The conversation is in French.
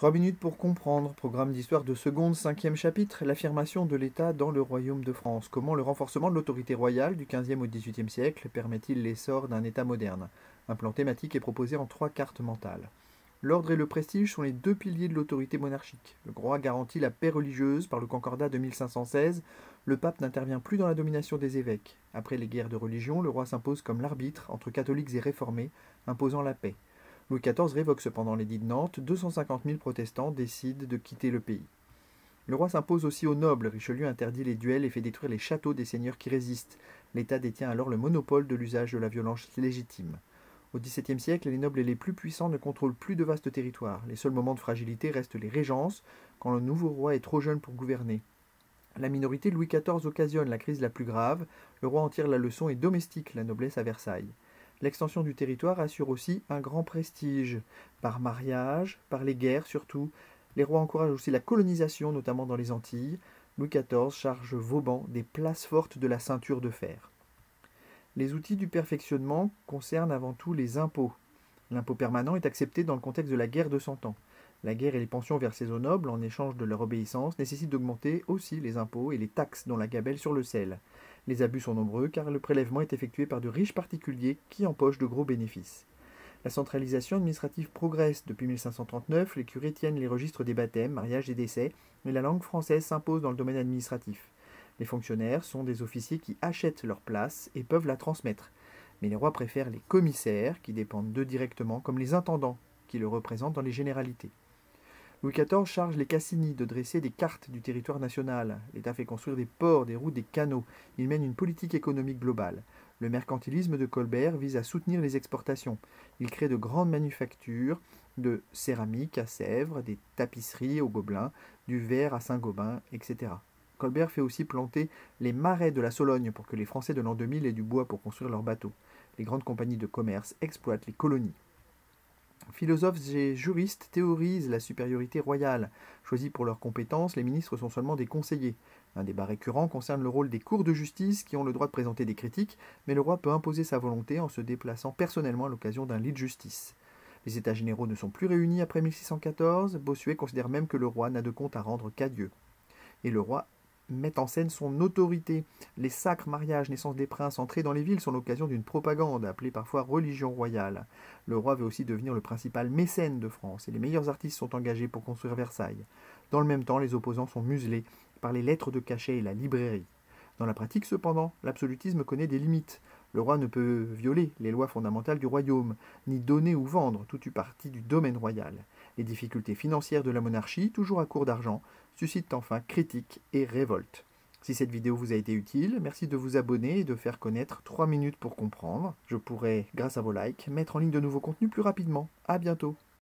3 minutes pour comprendre. Programme d'histoire de seconde, 5e chapitre. L'affirmation de l'État dans le royaume de France. Comment le renforcement de l'autorité royale du 15e au 18e siècle permet-il l'essor d'un État moderne? Un plan thématique est proposé en 3 cartes mentales. L'ordre et le prestige sont les 2 piliers de l'autorité monarchique. Le roi garantit la paix religieuse par le concordat de 1516. Le pape n'intervient plus dans la domination des évêques. Après les guerres de religion, le roi s'impose comme l'arbitre entre catholiques et réformés, imposant la paix. Louis XIV révoque cependant l'édit de Nantes, 250 000 protestants décident de quitter le pays. Le roi s'impose aussi aux nobles, Richelieu interdit les duels et fait détruire les châteaux des seigneurs qui résistent. L'État détient alors le monopole de l'usage de la violence légitime. Au XVIIe siècle, les nobles les plus puissants ne contrôlent plus de vastes territoires. Les seuls moments de fragilité restent les régences, quand le nouveau roi est trop jeune pour gouverner. La minorité de Louis XIV occasionne la crise la plus grave, le roi en tire la leçon et domestique la noblesse à Versailles. L'extension du territoire assure aussi un grand prestige. Par mariage, par les guerres surtout, les rois encouragent aussi la colonisation, notamment dans les Antilles. Louis XIV charge Vauban des places fortes de la ceinture de fer. Les outils du perfectionnement concernent avant tout les impôts. L'impôt permanent est accepté dans le contexte de la guerre de Cent Ans. La guerre et les pensions versées aux nobles en échange de leur obéissance nécessitent d'augmenter aussi les impôts et les taxes, dont la gabelle sur le sel. Les abus sont nombreux car le prélèvement est effectué par de riches particuliers qui empochent de gros bénéfices. La centralisation administrative progresse. Depuis 1539, les curés tiennent les registres des baptêmes, mariages et décès, mais la langue française s'impose dans le domaine administratif. Les fonctionnaires sont des officiers qui achètent leur place et peuvent la transmettre. Mais les rois préfèrent les commissaires, qui dépendent d'eux directement, comme les intendants, qui le représentent dans les généralités. Louis XIV charge les Cassini de dresser des cartes du territoire national. L'État fait construire des ports, des routes, des canaux. Il mène une politique économique globale. Le mercantilisme de Colbert vise à soutenir les exportations. Il crée de grandes manufactures de céramique à Sèvres, des tapisseries au Gobelin, du verre à Saint-Gobain, etc. Colbert fait aussi planter les marais de la Sologne pour que les Français de l'an 2000 aient du bois pour construire leurs bateaux. Les grandes compagnies de commerce exploitent les colonies. Philosophes et juristes théorisent la supériorité royale. Choisis pour leurs compétences, les ministres sont seulement des conseillers. Un débat récurrent concerne le rôle des cours de justice qui ont le droit de présenter des critiques, mais le roi peut imposer sa volonté en se déplaçant personnellement à l'occasion d'un lit de justice. Les États généraux ne sont plus réunis après 1614, Bossuet considère même que le roi n'a de compte à rendre qu'à Dieu. Et le roi met en scène son autorité. Les sacres, mariages, naissances des princes, entrées dans les villes sont l'occasion d'une propagande, appelée parfois religion royale. Le roi veut aussi devenir le principal mécène de France, et les meilleurs artistes sont engagés pour construire Versailles. Dans le même temps, les opposants sont muselés par les lettres de cachet et la librairie. Dans la pratique, cependant, l'absolutisme connaît des limites. Le roi ne peut violer les lois fondamentales du royaume, ni donner ou vendre toute partie du domaine royal. Les difficultés financières de la monarchie, toujours à court d'argent, suscitent enfin critiques et révoltes. Si cette vidéo vous a été utile, merci de vous abonner et de faire connaître 3 minutes pour comprendre. Je pourrai, grâce à vos likes, mettre en ligne de nouveaux contenus plus rapidement. À bientôt.